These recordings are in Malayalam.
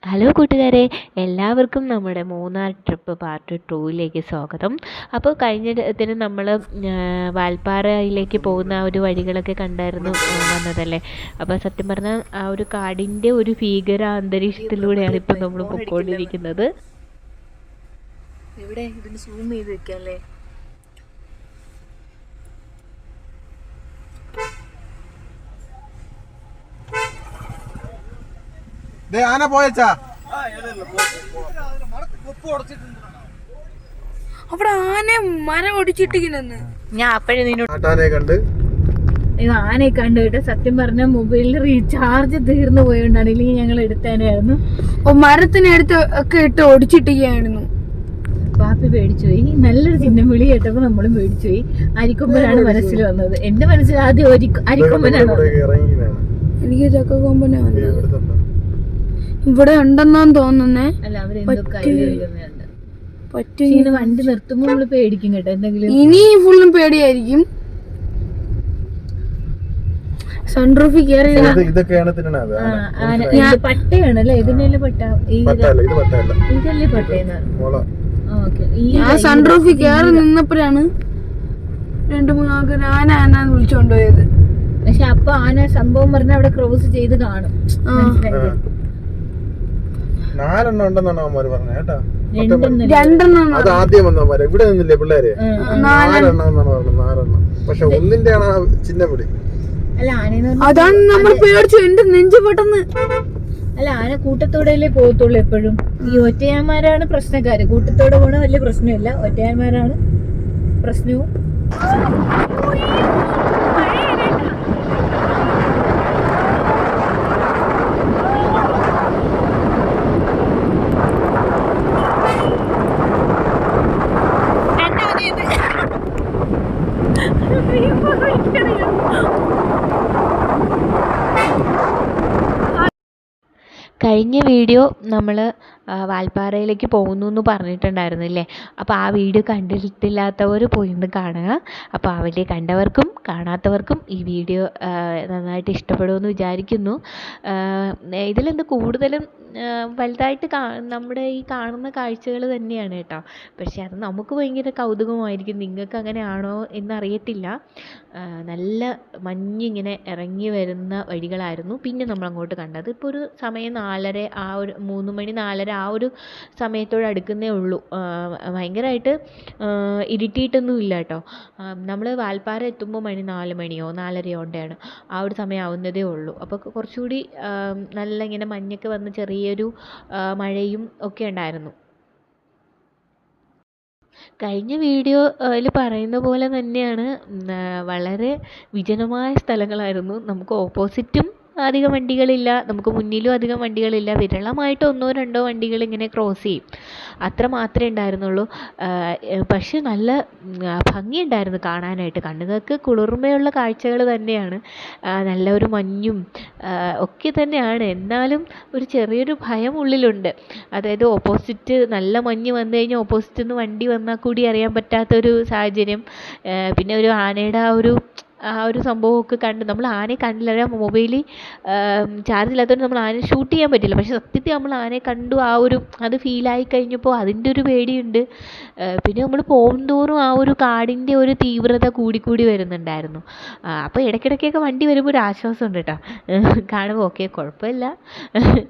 ഹലോ കൂട്ടുകാരെ, എല്ലാവർക്കും നമ്മുടെ മൂന്നാർ ട്രിപ്പ് പാർട്ട് 2യിലേക്ക് സ്വാഗതം. അപ്പോൾ കഴിഞ്ഞ ഇതിന് നമ്മൾ വാൽപ്പാറയിലേക്ക് പോകുന്ന ആ ഒരു വഴികളൊക്കെ കണ്ടായിരുന്നു വന്നതല്ലേ. അപ്പോൾ സത്യം പറഞ്ഞാൽ ആ ഒരു കാടിൻ്റെ ഒരു ഭീകര അന്തരീക്ഷത്തിലൂടെയാണ് ഇപ്പോൾ നമ്മൾ പൊയ്ക്കൊണ്ടിരിക്കുന്നത്. ഇവിടെ ഇതിന് സൂം ചെയ്ത് വെക്കല്ലേ. ആന പോയച്ചാ അവിടെ ആന മരം ഒടിച്ചിട്ടിരിക്കുന്നെന്ന് ഞാൻ അപ്പോഴേ നിന്നോട് കണ്ട് ആനയെ കണ്ടു കേട്ടോ. സത്യം പറഞ്ഞാൽ മൊബൈലിൽ റീചാർജ് തീർന്നു പോയോണ്ടാണ്, ഇല്ലെങ്കിൽ ഞങ്ങൾ എടുത്തേനായിരുന്നു. മരത്തിനടുത്ത് ഒക്കെ ഇട്ട് ഒടിച്ചിട്ടിരിക്കുകയായിരുന്നു. പാപ്പി പേടിച്ചു പോയി. നല്ലൊരു ചിഹ്നം വിളി കേട്ടപ്പോൾ നമ്മളും പേടിച്ചു പോയി. അരിക്കൊമ്പനാണ് മനസ്സിൽ വന്നത്. എന്റെ മനസ്സിൽ ആദ്യം അരിക്കൊമ്പനാണ്. എനിക്ക് ചക്കക്കൊമ്പന വന്നത് ഇവിടെ ഉണ്ടെന്നാന്ന് തോന്നുന്നേ. അല്ല, അവരെന്തൊക്കെ വണ്ടി നിർത്തുമ്പോ നമ്മള് പേടിക്കും കേട്ടോ. എന്തെങ്കിലും ഇനി ഫുള്ളും പേടിയായിരിക്കും. സൺറൂഫിൽ കയറി പട്ടയാണല്ലേ ഇതിനല്ലേ പട്ട? ഇതല്ലേ പട്ടയെന്ന്. ഞാൻ സൺറൂഫിൽ കയറി നിന്നപ്പോഴാണ് 2-3 ആൾക്കാർ ആന വിളിച്ചോണ്ടുപോയത്. പക്ഷെ അപ്പൊ ആന സംഭവം പറഞ്ഞ അവിടെ ക്രോസ് ചെയ്ത് കാണും. 4 ഉണ്ടെന്നാണ് അവന്മാര് പറഞ്ഞത് കേട്ടാ. 2 അത് ആദ്യം വന്നവന്മാരെ ഇവിടെ നിന്നില്ലേ പിള്ളേര് 4 4 പക്ഷെ ഒന്നിന്റെ ആണ് ചിഹ്നം വിളി. അല്ല, ആന അതാണ് നമ്മൾ പേടിച്ചു. എന്റെ നെഞ്ച് പെട്ടെന്ന്. അല്ല, ആന കൂട്ടത്തോടെയല്ലേ പോകത്തുള്ളൂ എപ്പോഴും. ഈ ഒറ്റയാന്മാരാണ് പ്രശ്നക്കാര്. കൂട്ടത്തോടെ പോണ വലിയ പ്രശ്നമില്ല, ഒറ്റയാന്മാരാണ് പ്രശ്നവും. കഴിഞ്ഞ വീഡിയോ നമ്മൾ വാൽപ്പാറയിലേക്ക് പോകുന്നു എന്ന് പറഞ്ഞിട്ടുണ്ടായിരുന്നില്ലേ. അപ്പോൾ ആ വീഡിയോ കണ്ടിട്ടില്ലാത്തവർ പോയിന്ന് കാണുക. അപ്പോൾ അവിടെ കണ്ടവർക്കും കാണാത്തവർക്കും ഈ വീഡിയോ നന്നായിട്ട് ഇഷ്ടപ്പെടുമെന്ന് വിചാരിക്കുന്നു. ഇതിലെന്ത് കൂടുതലും വലുതായിട്ട് നമ്മുടെ ഈ കാണുന്ന കാഴ്ചകൾ തന്നെയാണ് കേട്ടോ. പക്ഷേ അത് നമുക്ക് ഭയങ്കര കൗതുകമായിരിക്കും. നിങ്ങൾക്ക് അങ്ങനെയാണോ എന്നറിയത്തില്ല. നല്ല മഞ്ഞിങ്ങനെ ഇറങ്ങി വരുന്ന വഴികളായിരുന്നു പിന്നെ നമ്മളങ്ങോട്ട് കണ്ടത്. ഇപ്പോൾ ഒരു സമയം 4:30, ആ ഒരു 3 മണി 4:30 ആ ഒരു സമയത്തോട് അടുക്കുന്നേ ഉള്ളൂ. ഭയങ്കരമായിട്ട് ഇരുട്ടിയിട്ടൊന്നും ഇല്ല കേട്ടോ. നമ്മൾ വാൽപ്പാറ എത്തുമ്പോൾ മണി 4 മണിയോ 4:30യോ കൊണ്ടാണ് ആ ഒരു സമയം ആവുന്നതേ ഉള്ളൂ. അപ്പോൾ കുറച്ചുകൂടി നല്ല ഇങ്ങനെ മഞ്ഞൊക്കെ വന്ന് ചെറിയൊരു മഴയും ഒക്കെ ഉണ്ടായിരുന്നു. കഴിഞ്ഞ വീഡിയോയിൽ പറയുന്ന പോലെ തന്നെയാണ്. വളരെ വിജനമായ സ്ഥലങ്ങളായിരുന്നു. നമുക്ക് ഓപ്പോസിറ്റും അധികം വണ്ടികളില്ല, നമുക്ക് മുന്നിലും അധികം വണ്ടികളില്ല. വിരളമായിട്ട് 1-2 വണ്ടികൾ ഇങ്ങനെ ക്രോസ് ചെയ്യും, അത്ര മാത്രമേ ഉണ്ടായിരുന്നുള്ളൂ. പക്ഷെ നല്ല ഭംഗിയുണ്ടായിരുന്നു കാണാനായിട്ട്. കണ്ണുകൾക്ക് കുളിർമയുള്ള കാഴ്ചകൾ തന്നെയാണ്. നല്ലൊരു മഞ്ഞും ഒക്കെ തന്നെയാണ്. എന്നാലും ഒരു ചെറിയൊരു ഭയം ഉള്ളിലുണ്ട്. അതായത് ഓപ്പോസിറ്റ് നല്ല മഞ്ഞ് വന്നു കഴിഞ്ഞാൽ ഓപ്പോസിറ്റിൽ നിന്ന് വണ്ടി വന്നാൽ കൂടി അറിയാൻ പറ്റാത്തൊരു സാഹചര്യം. പിന്നെ ഒരു ആനയുടെ ആ ഒരു സംഭവമൊക്കെ കണ്ട് നമ്മൾ ആനയെ കണ്ടില്ല. മൊബൈലിൽ ചാർജ് ഇല്ലാത്തതുകൊണ്ട് നമ്മൾ ആനയെ ഷൂട്ട് ചെയ്യാൻ പറ്റില്ല. പക്ഷെ സത്യത്തിൽ നമ്മൾ ആനയെ കണ്ടു. അത് ഫീലായി കഴിഞ്ഞപ്പോൾ അതിൻ്റെ ഒരു പേടിയുണ്ട്. പിന്നെ നമ്മൾ പോകുന്തോറും ആ ഒരു കാടിൻ്റെ ഒരു തീവ്രത കൂടിക്കൂടി വരുന്നുണ്ടായിരുന്നു. അപ്പോൾ ഇടയ്ക്കിടയ്ക്കൊക്കെ വണ്ടി വരുമ്പോൾ ഒരു ആശ്വാസമുണ്ട് കേട്ടോ. കാണുമ്പോൾ ഓക്കെ, കുഴപ്പമില്ല,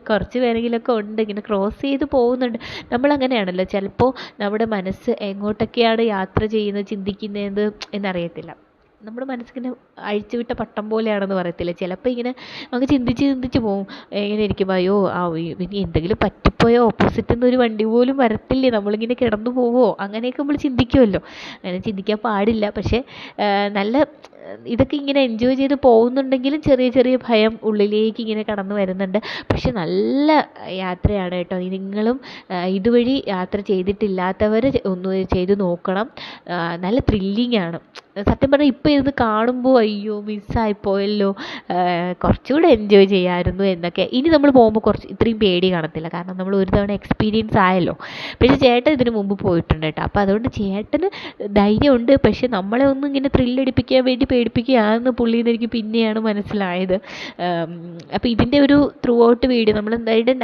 കുറച്ച് പേരെങ്കിലുമൊക്കെ ഉണ്ട്, ഇങ്ങനെ ക്രോസ് ചെയ്ത് പോകുന്നുണ്ട്. നമ്മളങ്ങനെയാണല്ലോ, ചിലപ്പോൾ നമ്മുടെ മനസ്സ് എങ്ങോട്ടൊക്കെയാണ് യാത്ര ചെയ്യുന്നത് ചിന്തിക്കുന്നത് എന്നറിയത്തില്ല. നമ്മുടെ മനസ്സിങ്ങനെ അഴിച്ചുവിട്ട പട്ടം പോലെയാണെന്ന് പറയത്തില്ല. ചിലപ്പോൾ ഇങ്ങനെ നമുക്ക് ചിന്തിച്ച് പോകും. ഇങ്ങനെ ഇരിക്കുമ്പോൾ അയ്യോ ഇനി എന്തെങ്കിലും പറ്റിപ്പോയോ, ഓപ്പോസിറ്റിൽ നിന്ന് ഒരു വണ്ടി പോലും വരത്തില്ലേ, നമ്മളിങ്ങനെ കിടന്നു പോവോ, അങ്ങനെയൊക്കെ നമ്മൾ ചിന്തിക്കുമല്ലോ. അങ്ങനെ ചിന്തിക്കാൻ പാടില്ല. പക്ഷേ നല്ല ഇതൊക്കെ ഇങ്ങനെ എൻജോയ് ചെയ്ത് പോകുന്നുണ്ടെങ്കിലും ചെറിയ ചെറിയ ഭയം ഉള്ളിലേക്ക് ഇങ്ങനെ കടന്നു വരുന്നുണ്ട്. പക്ഷെ നല്ല യാത്രയാണ് കേട്ടോ. നിങ്ങളും ഇതുവഴി യാത്ര ചെയ്തിട്ടില്ലാത്തവർ ഒന്ന് ചെയ്ത് നോക്കണം. നല്ല ത്രില്ലിംഗ് ആണ് സത്യം പറഞ്ഞാൽ. ഇപ്പോൾ ഇരുന്ന് കാണുമ്പോൾ അയ്യോ മിസ്സായിപ്പോയല്ലോ, കുറച്ചുകൂടെ എൻജോയ് ചെയ്യാമായിരുന്നു എന്നൊക്കെ. ഇനി നമ്മൾ പോകുമ്പോൾ ഇത്രയും പേടി കാണത്തില്ല, കാരണം നമ്മൾ ഒരു തവണ എക്സ്പീരിയൻസ് ആയല്ലോ. പക്ഷേ ചേട്ടൻ ഇതിന് മുമ്പ് പോയിട്ടുണ്ട് കേട്ടോ. അപ്പോൾ അതുകൊണ്ട് ചേട്ടന് ധൈര്യമുണ്ട്. പക്ഷെ നമ്മളെ ഒന്നും ഇങ്ങനെ ത്രില്ലടിപ്പിക്കാൻ വേണ്ടി പേടിപ്പിക്കുകയാണെന്ന് പുള്ളീന്ന് എനിക്ക് പിന്നെയാണ് മനസ്സിലായത്. അപ്പോൾ ഇതിൻ്റെ ഒരു ത്രൂ ഔട്ട് വീഡിയോ നമ്മൾ എന്തായാലും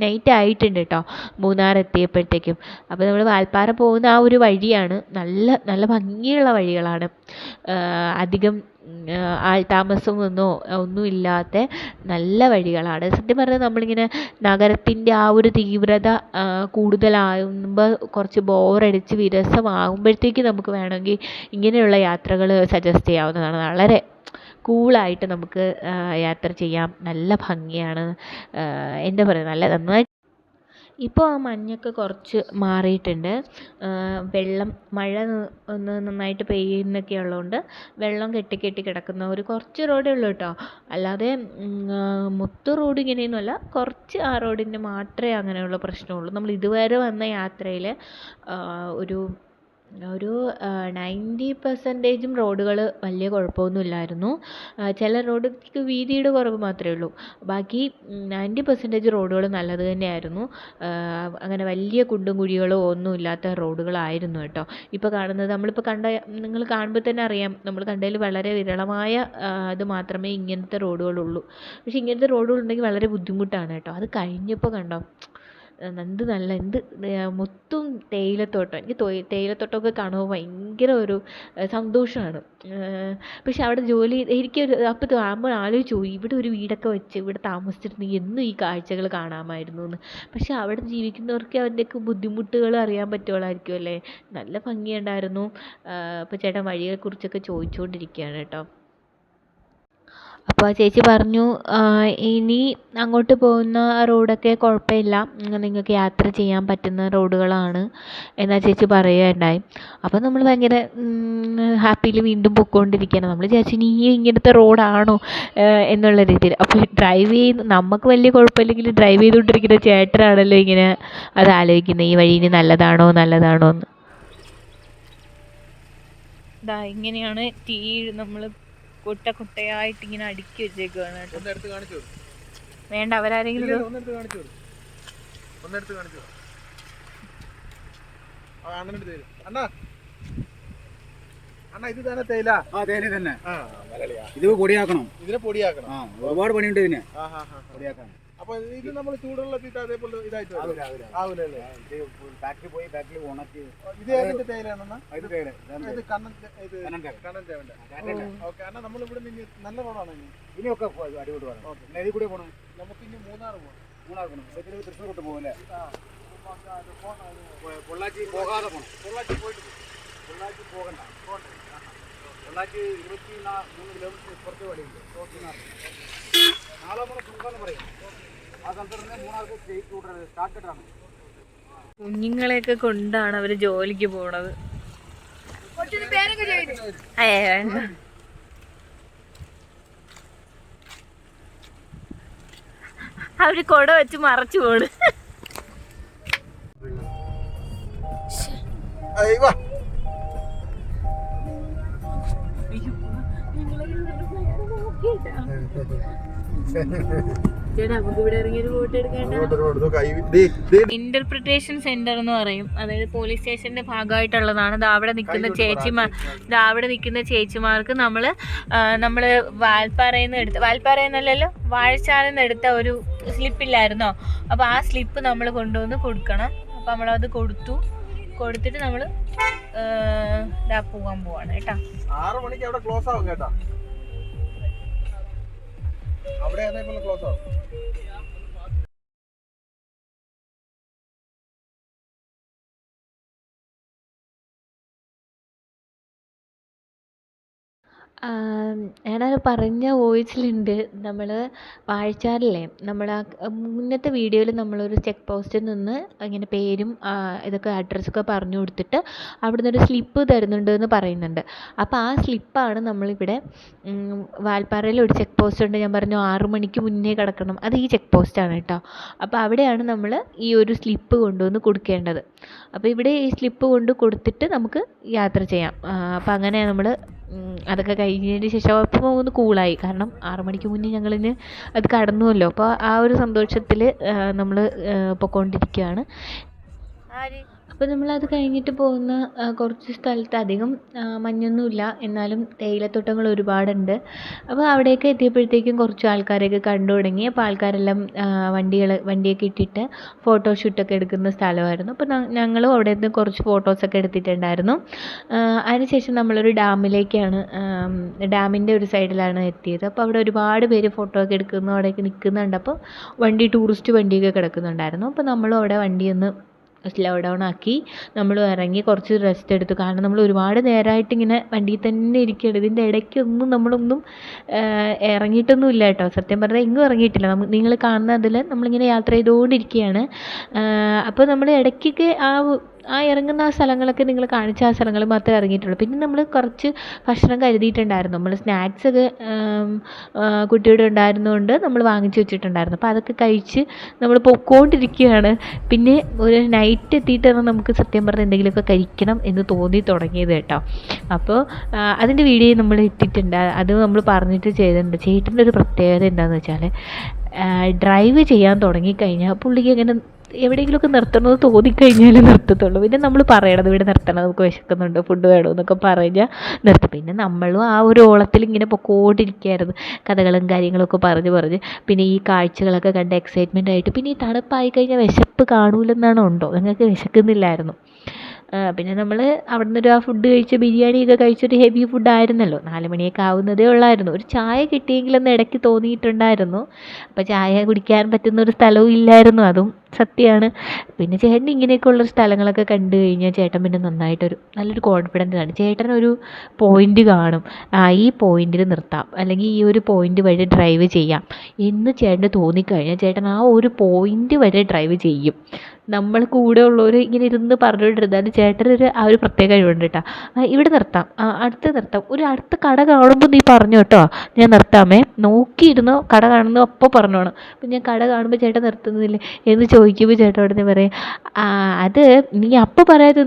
നൈറ്റ് ആയിട്ടുണ്ട് കേട്ടോ മൂന്നാർ എത്തിയപ്പോഴത്തേക്കും. അപ്പോൾ നമ്മൾ വാൽപ്പാറ പോകുന്ന ആ ഒരു വഴിയാണ്, നല്ല നല്ല ഭംഗിയുള്ള വഴികളാണ്, അധികം ഒന്നുമില്ലാത്ത നല്ല വഴികളാണ്. സത്യം പറഞ്ഞാൽ നമ്മളിങ്ങനെ നഗരത്തിൻ്റെ ആ ഒരു തീവ്രത കൂടുതലാകുമ്പോൾ കുറച്ച് ബോറടിച്ച് വിരസമാകുമ്പോഴത്തേക്ക് നമുക്ക് വേണമെങ്കിൽ ഇങ്ങനെയുള്ള യാത്രകൾ സജസ്റ്റ് ചെയ്യാവുന്നതാണ്. വളരെ കൂളായിട്ട് നമുക്ക് യാത്ര ചെയ്യാം, നല്ല ഭംഗിയാണ്. എന്താ പറയുക, നല്ല നന്നായി. ഇപ്പോൾ ആ മഞ്ഞൊക്കെ കുറച്ച് മാറിയിട്ടുണ്ട്. മഴ ഒന്ന് നന്നായിട്ട് പെയ്യുന്നൊക്കെ ഉള്ളതുകൊണ്ട് വെള്ളം കെട്ടി കിടക്കുന്ന ഒരു കുറച്ച് റോഡേ ഉള്ളൂ കേട്ടോ. അല്ലാതെ മൊത്തം റോഡ് ഇങ്ങനെയൊന്നുമല്ല, കുറച്ച് ആ റോഡിൻ്റെ മാത്രമേ അങ്ങനെയുള്ള പ്രശ്നമുള്ളൂ. നമ്മൾ ഇതുവരെ വന്ന യാത്രയിൽ ഒരു 90% റോഡുകൾ വലിയ കുഴപ്പമൊന്നുമില്ലായിരുന്നു. ചില റോഡുകൾക്ക് വീതിയുടെ കുറവ് മാത്രമേ ഉള്ളൂ. ബാക്കി 90% റോഡുകൾ നല്ലത് തന്നെയായിരുന്നു. അങ്ങനെ വലിയ കുണ്ടും കുഴികളോ ഒന്നും ഇല്ലാത്ത റോഡുകളായിരുന്നു കേട്ടോ. ഇപ്പോൾ കാണുന്നത് നിങ്ങൾ കാണുമ്പോൾ തന്നെ അറിയാം, നമ്മൾ കണ്ടതിൽ വളരെ വിരളമായ ഇത് മാത്രമേ ഇങ്ങനത്തെ റോഡുകളുള്ളൂ. പക്ഷേ ഇങ്ങനത്തെ റോഡുകളുണ്ടെങ്കിൽ വളരെ ബുദ്ധിമുട്ടാണ് കേട്ടോ. അത് കഴിഞ്ഞപ്പോൾ കണ്ടോ മൊത്തം തേയിലത്തോട്ടം. എനിക്ക് തേയിലത്തോട്ടമൊക്കെ കാണുമ്പോൾ ഭയങ്കര ഒരു സന്തോഷമാണ്. പക്ഷെ അവിടെ അപ്പോൾ ആലോചിച്ചു പോയി, ഇവിടെ ഒരു വീടൊക്കെ വെച്ച് ഇവിടെ താമസിച്ചിരുന്നെങ്കിൽ എന്നും ഈ കാഴ്ചകൾ കാണാമായിരുന്നു എന്ന്. പക്ഷെ അവിടെ ജീവിക്കുന്നവർക്ക് അതിൻ്റെയൊക്കെ ബുദ്ധിമുട്ടുകൾ അറിയാൻ പറ്റുള്ളായിരിക്കും അല്ലേ. നല്ല ഭംഗിയുണ്ടായിരുന്നു. അപ്പോൾ ചേട്ടൻ വഴിയെക്കുറിച്ചൊക്കെ ചോദിച്ചുകൊണ്ടിരിക്കുകയാണ് കേട്ടോ. അപ്പോൾ ആ ചേച്ചി പറഞ്ഞു, ഇനി അങ്ങോട്ട് പോകുന്ന റോഡൊക്കെ കുഴപ്പമില്ല, നിങ്ങൾക്ക് യാത്ര ചെയ്യാൻ പറ്റുന്ന റോഡുകളാണ് എന്നാ ചേച്ചി പറയുകയുണ്ടായി. അപ്പോൾ നമ്മൾ ഭയങ്കര ഹാപ്പിയിൽ വീണ്ടും പൊയ്ക്കൊണ്ടിരിക്കുകയാണ്. നമ്മൾ വിചാരിച്ചു ഇനി ഇങ്ങനത്തെ റോഡാണോ എന്നുള്ള രീതിയിൽ. അപ്പോൾ നമുക്ക് വലിയ കുഴപ്പമില്ലെങ്കിൽ ഡ്രൈവ് ചെയ്തുകൊണ്ടിരിക്കുന്ന ചേട്ടനാണല്ലോ ഇങ്ങനെ അത് ആലോചിക്കുന്നത്, ഈ വഴി ഇനി നല്ലതാണോ എന്ന്. ഇങ്ങനെയാണ് നമ്മൾ കുട്ടയായിട്ട് ഇങ്ങനെ അടുക്കി വെച്ചേക്കുവാണ് കേട്ടോ. വേണ്ട, അവരാരെങ്കിലും ഇത് തന്നെ തേയില. തേയില തന്നെ. ഇത് പൊടിയാക്കണം. ഇതിനെ പൊടിയാക്കണം. ഒരുപാട് പണിയുണ്ട് ഇതിന് പൊടിയാക്കാൻ. അപ്പൊ ഇത് നമ്മൾ ചൂടുവെള്ളത്തിട്ട് അതേപോലെ ഇതായിട്ട് ആവൂലല്ലേ? ഫാക്ടറി പോയി ഫാക്ടറി ഉണക്കി. ഇത് ഏതിന്റെ തേയിലാണെന്നാ? ഇത് തേയില. ഇത് കണ്ണൻ. ഓക്കെ, അണ്ണാ നമ്മൾ ഇവിടെ നിന്ന് നല്ല റോഡാണ് ഇനിയൊക്കെ അടിപൊളി പോകണം. ഇതിൽ കൂടെ പോകണം. നമുക്ക് ഇനി മൂന്നാർ പോകണം. തൃശ്ശൂർ പോകുമല്ലേ? പൊള്ളാച്ചി പോകാതെ പോകണം. പൊള്ളാച്ചി പോകണ്ട. പൊള്ളാച്ചി 23 കിലോമീറ്റർ ഇപ്പുറത്തെ വഴിയുണ്ട്. നാളെ നമ്മൾ സുഖമെന്ന് പറയും. ആ സ്ഥലത്ത് മൂന്നാർക്ക് സ്റ്റേറ്റ് റൂട്ട് സ്റ്റാർട്ടഡാണ്. കുഞ്ഞുങ്ങളെയൊക്കെ കൊണ്ടാണ് അവർ ജോലിക്ക് പോണത്. അവര് കൊട വെച്ച് മറച്ചു പോണ്. ഇന്റർപ്രിട്ടേഷൻ സെന്റർ എന്ന് പറയും. അതായത് പോലീസ് സ്റ്റേഷന്റെ ഭാഗമായിട്ടുള്ളതാണ്. അവിടെ നിൽക്കുന്ന ചേച്ചിമാർക്ക് നമ്മള് വാൽപ്പാറയെന്നല്ലല്ലോ, വാഴച്ചാലിൽ നിന്ന് എടുത്ത ഒരു സ്ലിപ്പില്ലായിരുന്നോ, അപ്പൊ ആ സ്ലിപ്പ് നമ്മൾ കൊണ്ടുവന്ന് കൊടുക്കണം. അപ്പൊ നമ്മളത് കൊടുത്തിട്ട് നമ്മള് പോകാൻ പോവാണ് കേട്ടാ. 6 മണിക്ക് അവിടെ ക്ലോസ് ആവും കേട്ടാ. അവിടെ അതേപോലെ ക്ലോസ് ആവും. ഞാനത് പറഞ്ഞ വോയിസിലുണ്ട്. നമ്മൾ വാഴച്ചാലിലെ മുന്നത്തെ വീഡിയോയിൽ നമ്മളൊരു ചെക്ക് പോസ്റ്റിൽ നിന്ന് ഇങ്ങനെ പേരും ഇതൊക്കെ അഡ്രസ്സൊക്കെ പറഞ്ഞു കൊടുത്തിട്ട് അവിടെ നിന്നൊരു സ്ലിപ്പ് തരുന്നുണ്ട് എന്ന് പറയുന്നുണ്ട്. അപ്പോൾ ആ സ്ലിപ്പാണ് നമ്മളിവിടെ വാൽപ്പാറയിൽ ഒരു ചെക്ക് പോസ്റ്റ് ഉണ്ട്. ഞാൻ പറഞ്ഞു 6 മണിക്ക് മുന്നേ കിടക്കണം. അത് ഈ ചെക്ക് പോസ്റ്റാണ് കേട്ടോ. അപ്പോൾ അവിടെയാണ് നമ്മൾ ഈ ഒരു സ്ലിപ്പ് കൊണ്ടുവന്ന് കൊടുക്കേണ്ടത്. അപ്പോൾ ഇവിടെ ഈ സ്ലിപ്പ് കൊടുത്തിട്ട് നമുക്ക് യാത്ര ചെയ്യാം. അപ്പോൾ അങ്ങനെ നമ്മൾ അതൊക്കെ കഴിഞ്ഞതിന് ശേഷം അപ്പോൾ ഒന്ന് കൂളായി. കാരണം 6 മണിക്ക് മുന്നേ ഞങ്ങളിന് അത് കടന്നുവല്ലോ. അപ്പോൾ ആ ഒരു സന്തോഷത്തിൽ നമ്മൾ പൊയ്ക്കൊണ്ടിരിക്കുകയാണ്. അപ്പോൾ നമ്മളത് കഴിഞ്ഞിട്ട് പോകുന്ന കുറച്ച് സ്ഥലത്ത് അധികം മഞ്ഞൊന്നുമില്ല, എന്നാലും തേയിലത്തോട്ടങ്ങൾ ഒരുപാടുണ്ട്. അപ്പോൾ അവിടെയൊക്കെ എത്തിയപ്പോഴത്തേക്കും കുറച്ച് ആൾക്കാരെയൊക്കെ കണ്ടു തുടങ്ങി. അപ്പോൾ ആൾക്കാരെല്ലാം വണ്ടിയൊക്കെ ഇട്ടിട്ട് ഫോട്ടോഷൂട്ടൊക്കെ എടുക്കുന്ന സ്ഥലമായിരുന്നു. അപ്പോൾ ഞങ്ങളും അവിടെ നിന്ന് കുറച്ച് ഫോട്ടോസൊക്കെ എടുത്തിട്ടുണ്ടായിരുന്നു. അതിനുശേഷം നമ്മളൊരു ഡാമിലേക്കാണ്, ഡാമിൻ്റെ ഒരു സൈഡിലാണ് എത്തിയത്. അപ്പോൾ അവിടെ ഒരുപാട് പേര് ഫോട്ടോ ഒക്കെ എടുക്കുന്നു, അവിടെയൊക്കെ നിൽക്കുന്നുണ്ട്. അപ്പോൾ ടൂറിസ്റ്റ് വണ്ടിയൊക്കെ കിടക്കുന്നുണ്ടായിരുന്നു. അപ്പോൾ നമ്മളും അവിടെ വണ്ടിയൊന്ന് സ്ലോ ഡൗൺ ആക്കി നമ്മൾ ഇറങ്ങി കുറച്ച് റെസ്റ്റ് എടുത്തു. കാരണം നമ്മൾ ഒരുപാട് നേരമായിട്ട് ഇങ്ങനെ വണ്ടിയിൽ തന്നെ ഇരിക്കുകയാണ്. ഇതിൻ്റെ ഇടയ്ക്കൊന്നും നമ്മളൊന്നും ഇറങ്ങിയിട്ടൊന്നും ഇല്ല കേട്ടോ. സത്യം പറഞ്ഞാൽ എങ്ങും ഇറങ്ങിയിട്ടില്ല. നിങ്ങൾ കാണുന്ന അതിൽ നമ്മളിങ്ങനെ യാത്ര ചെയ്തുകൊണ്ടിരിക്കുകയാണ്. അപ്പോൾ നമ്മൾ ഇടയ്ക്കൊക്കെ ആ ഇറങ്ങുന്ന ആ സ്ഥലങ്ങളൊക്കെ നിങ്ങൾ കാണിച്ച ആ സ്ഥലങ്ങൾ മാത്രമേ ഇറങ്ങിയിട്ടുള്ളൂ. പിന്നെ നമ്മൾ കുറച്ച് ഭക്ഷണം കരുതിയിട്ടുണ്ടായിരുന്നു. നമ്മൾ സ്നാക്സൊക്കെ കുട്ടിയുടെ ഉണ്ടായിരുന്നതുകൊണ്ട് നമ്മൾ വാങ്ങിച്ച് വെച്ചിട്ടുണ്ടായിരുന്നു. അപ്പോൾ അതൊക്കെ കഴിച്ച് നമ്മൾ പൊയ്ക്കൊണ്ടിരിക്കുകയാണ്. പിന്നെ ഒരു നൈറ്റ് എത്തിയിട്ടാണ് നമുക്ക് സത്യം പറഞ്ഞാൽ എന്തെങ്കിലുമൊക്കെ കഴിക്കണം എന്ന് തോന്നി തുടങ്ങിയത് കേട്ടോ. അപ്പോൾ അതിൻ്റെ വീഡിയോ നമ്മൾ ഇട്ടിട്ടുണ്ട്, അത് നമ്മൾ പറഞ്ഞിട്ട് ചെയ്തിട്ടുണ്ട്. ചേട്ടൻ്റെ ഒരു പ്രത്യേകത എന്താണെന്ന് വെച്ചാൽ ഡ്രൈവ് ചെയ്യാൻ തുടങ്ങിക്കഴിഞ്ഞാൽ പുള്ളിക്ക് അങ്ങനെ എവിടെയെങ്കിലുമൊക്കെ നിർത്തണമെന്ന് തോന്നിക്കഴിഞ്ഞാൽ നിർത്തത്തുള്ളൂ. പിന്നെ നമ്മൾ പറയണത് ഇവിടെ നിർത്തണം, നമുക്ക് വിശക്കുന്നുണ്ട്, ഫുഡ് വേണമെന്നൊക്കെ പറഞ്ഞാൽ നിർത്തും. പിന്നെ നമ്മളും ആ ഒരു ഓളത്തിൽ ഇങ്ങനെ പൊക്കോണ്ടിരിക്കുകയായിരുന്നു, കഥകളും കാര്യങ്ങളൊക്കെ പറഞ്ഞ്. പിന്നെ ഈ കാഴ്ചകളൊക്കെ കണ്ട് എക്സൈറ്റ്മെൻ്റ് ആയിട്ട്. പിന്നെ ഈ തണുപ്പായി കഴിഞ്ഞാൽ വിശപ്പ് കാണൂലെന്നാണോ ഉണ്ടോ, നിങ്ങൾക്ക് വിശക്കുന്നില്ലായിരുന്നു. പിന്നെ നമ്മൾ അവിടെ നിന്നൊരു ആ ഫുഡ് കഴിച്ച് ബിരിയാണിയൊക്കെ കഴിച്ചൊരു ഹെവി ഫുഡായിരുന്നല്ലോ. 4 മണിയൊക്കെ ആവുന്നതേ ഉള്ളായിരുന്നു. ഒരു ചായ കിട്ടിയെങ്കിലെന്ന് ഇടയ്ക്ക് തോന്നിയിട്ടുണ്ടായിരുന്നു. അപ്പോൾ ചായ കുടിക്കാൻ പറ്റുന്നൊരു സ്ഥലവും ഇല്ലായിരുന്നു, അതും സത്യമാണ്. പിന്നെ ചേട്ടൻ ഇങ്ങനെയൊക്കെയുള്ളൊരു സ്ഥലങ്ങളൊക്കെ കണ്ടു കഴിഞ്ഞാൽ ചേട്ടൻ പിന്നെ നല്ലൊരു കോൺഫിഡൻറ്റാണ്. ചേട്ടനൊരു പോയിൻ്റ് കാണും, ഈ പോയിന്റിൽ നിർത്താം, അല്ലെങ്കിൽ ഈ ഒരു പോയിന്റ് വഴി ഡ്രൈവ് ചെയ്യാം എന്ന് ചേട്ടന് തോന്നിക്കഴിഞ്ഞാൽ ചേട്ടൻ ആ ഒരു പോയിന്റ് വരെ ഡ്രൈവ് ചെയ്യും. നമ്മൾ കൂടെ ഉള്ളവർ ഇങ്ങനെ ഇരുന്ന് പറഞ്ഞുകൊണ്ടിരുന്നാലും ചേട്ടനൊരു ആ ഒരു പ്രത്യേക കഴിവുണ്ട് കേട്ടോ. ഇവിടെ നിർത്താം, നിർത്താം, അടുത്ത കട കാണുമ്പോൾ നീ പറഞ്ഞു കേട്ടോ, ഞാൻ നിർത്താമേ, നോക്കിയിരുന്നോ, കട കാണുന്നു അപ്പോൾ പറഞ്ഞോണം. അപ്പം ഞാൻ കട കാണുമ്പോൾ ചേട്ടൻ നിർത്തുന്നില്ലേ എന്ന് ചോദിക്കുമ്പോൾ ചേട്ടൻ ഉടനെ പറയും, അത് നീ അപ്പം പറയാതെ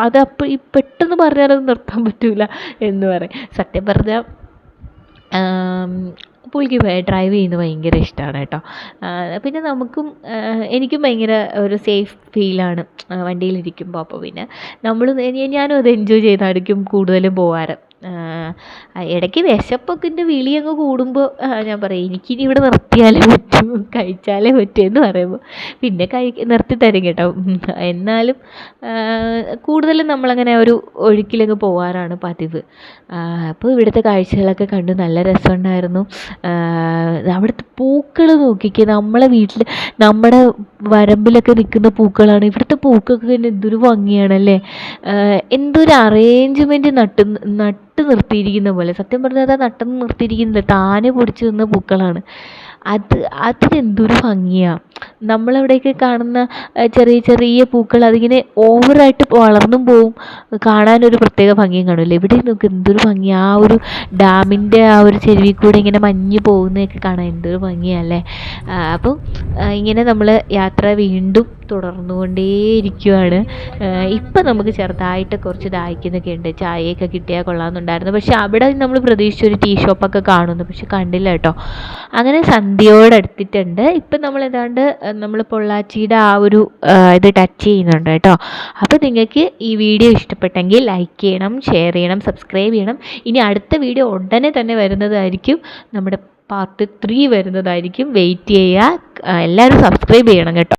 അത് അപ്പം ഈ പെട്ടെന്ന് പറഞ്ഞാലത് നിർത്താൻ പറ്റില്ല എന്ന് പറയും. സത്യം പറഞ്ഞാൽ പുള്ളിക്ക് ഡ്രൈവ് ചെയ്യുന്നത് ഭയങ്കര ഇഷ്ടമാണ് കേട്ടോ. പിന്നെ എനിക്കും ഭയങ്കര ഒരു സേഫ് ഫീലാണ് വണ്ടിയിലിരിക്കുമ്പോൾ. അപ്പോൾ പിന്നെ ഞാനും അത് എൻജോയ് ചെയ്തായിരിക്കും കൂടുതലും പോകാറ്. ഇടയ്ക്ക് വിശപ്പൊക്കെ എൻ്റെ വിളി അങ്ങ് കൂടുമ്പോൾ ഞാൻ പറയും എനിക്കിനി ഇവിടെ നിർത്തിയാലേ പറ്റൂ, കഴിച്ചാലേ പറ്റൂ എന്ന് പറയുമ്പോൾ പിന്നെ നിർത്തി തരും കേട്ടോ. എന്നാലും കൂടുതലും നമ്മളങ്ങനെ ഒരു ഒഴുക്കിലങ്ങ് പോകാറാണ് പതിവ്. അപ്പോൾ ഇവിടുത്തെ കാഴ്ചകളൊക്കെ കണ്ടു, നല്ല രസമുണ്ടായിരുന്നു. അവിടുത്തെ പൂക്കൾ നോക്കിക്കേ, നമ്മളെ വീട്ടിൽ നമ്മുടെ വരമ്പിലൊക്കെ നിൽക്കുന്ന പൂക്കളാണ്. ഇവിടുത്തെ പൂക്കൊക്കെ തന്നെ എന്തൊരു ഭംഗിയാണല്ലേ, എന്തൊരു അറേഞ്ച്മെൻറ്റ് നട്ട് നിർത്തിയിരിക്കുന്ന പോലെ. സത്യം പറഞ്ഞാൽ അത് നട്ടൊന്നും നിർത്തിയിരിക്കുന്നില്ല, താനെ പൊടിച്ച് നിന്ന പൂക്കളാണ്. അതിനെന്തൊരു ഭംഗിയാണ്. നമ്മളവിടെയൊക്കെ കാണുന്ന ചെറിയ ചെറിയ പൂക്കൾ അതിങ്ങനെ ഓവറായിട്ട് വളർന്നും പോവും, കാണാനൊരു പ്രത്യേക ഭംഗിയും കാണില്ല. ഇവിടെ നോക്ക് എന്തൊരു ഭംഗിയാണ്, ആ ഒരു ഡാമിൻ്റെ ആ ഒരു ചെരുവിൽ കൂടെ ഇങ്ങനെ മഞ്ഞ് പോകുന്നതൊക്കെ കാണാൻ എന്തൊരു ഭംഗിയല്ലേ. അപ്പം ഇങ്ങനെ നമ്മൾ യാത്ര വീണ്ടും തുടർന്നുകൊണ്ടേയിരിക്കുകയാണ്. ഇപ്പം നമുക്ക് ചെറുതായിട്ട് കുറച്ച് ദാഹിക്കുന്നൊക്കെ ഉണ്ട്, ചായയൊക്കെ കിട്ടിയാൽ കൊള്ളാമെന്നുണ്ടായിരുന്നു. പക്ഷെ അവിടെ നമ്മൾ പ്രതീക്ഷിച്ചൊരു ടീ ഷോപ്പൊക്കെ കാണുന്നു, പക്ഷെ കണ്ടില്ല കേട്ടോ. അങ്ങനെ സന്ധ്യയോടടുത്തിട്ടുണ്ട്. ഇപ്പം നമ്മൾ പൊള്ളാച്ചിയുടെ ആ ഒരു ഇത് ടച്ച് ചെയ്യുന്നുണ്ട് കേട്ടോ. അപ്പോൾ നിങ്ങൾക്ക് ഈ വീഡിയോ ഇഷ്ടപ്പെട്ടെങ്കിൽ ലൈക്ക് ചെയ്യണം, ഷെയർ ചെയ്യണം, സബ്സ്ക്രൈബ് ചെയ്യണം. ഇനി അടുത്ത വീഡിയോ ഉടനെ തന്നെ വരുന്നതായിരിക്കും, നമ്മുടെ പാർട്ട് 3 വരുന്നതായിരിക്കും. വെയിറ്റ് ചെയ്യുക, എല്ലാവരും സബ്സ്ക്രൈബ് ചെയ്യണം കേട്ടോ.